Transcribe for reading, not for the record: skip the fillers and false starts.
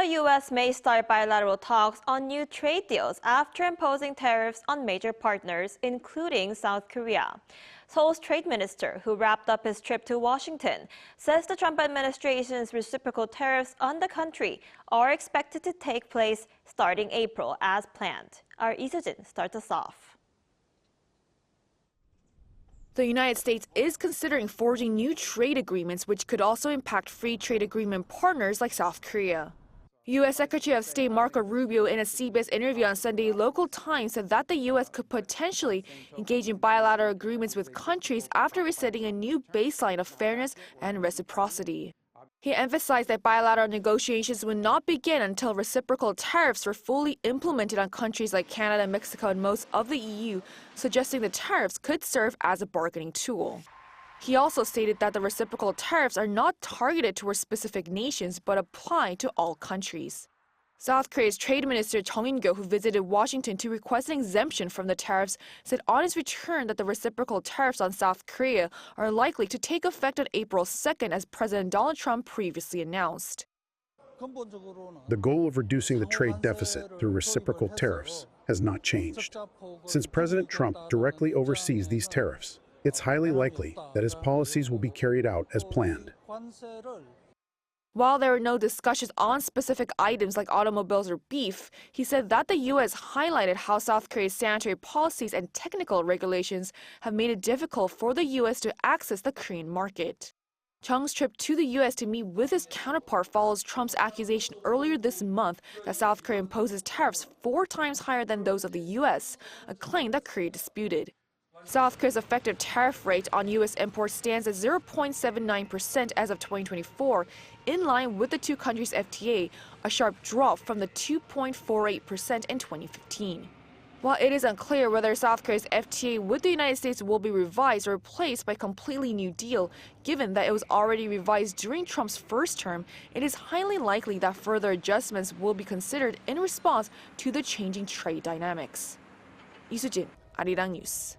The U.S. may start bilateral talks on new trade deals after imposing tariffs on major partners, including South Korea. Seoul's trade minister, who wrapped up his trip to Washington, says the Trump administration's reciprocal tariffs on the country are expected to take place starting April as planned. Our Lee Soo-jin starts us off. The United States is considering forging new trade agreements, which could also impact free trade agreement partners like South Korea. U.S. Secretary of State Marco Rubio, in a CBS interview on Sunday local time, said that the U.S. could potentially engage in bilateral agreements with countries after resetting a new baseline of fairness and reciprocity. He emphasized that bilateral negotiations would not begin until reciprocal tariffs were fully implemented on countries like Canada, Mexico, and most of the EU, suggesting the tariffs could serve as a bargaining tool. He also stated that the reciprocal tariffs are not targeted towards specific nations but apply to all countries. South Korea's Trade Minister Chung In-kyo, who visited Washington to request an exemption from the tariffs, said on his return that the reciprocal tariffs on South Korea are likely to take effect on April 2nd, as President Donald Trump previously announced. The goal of reducing the trade deficit through reciprocal tariffs has not changed. Since President Trump directly oversees these tariffs, it's highly likely that his policies will be carried out as planned. While there were no discussions on specific items like automobiles or beef, he said that the U.S. highlighted how South Korea's sanitary policies and technical regulations have made it difficult for the U.S. to access the Korean market. Chung's trip to the U.S. to meet with his counterpart follows Trump's accusation earlier this month that South Korea imposes tariffs 4 times higher than those of the U.S., a claim that Korea disputed. South Korea's effective tariff rate on U.S. imports stands at 0.79% as of 2024, in line with the two countries' FTA, a sharp drop from the 2.48% in 2015. While it is unclear whether South Korea's FTA with the United States will be revised or replaced by a completely new deal, given that it was already revised during Trump's first term, it is highly likely that further adjustments will be considered in response to the changing trade dynamics. Lee Soo-jin, Arirang News.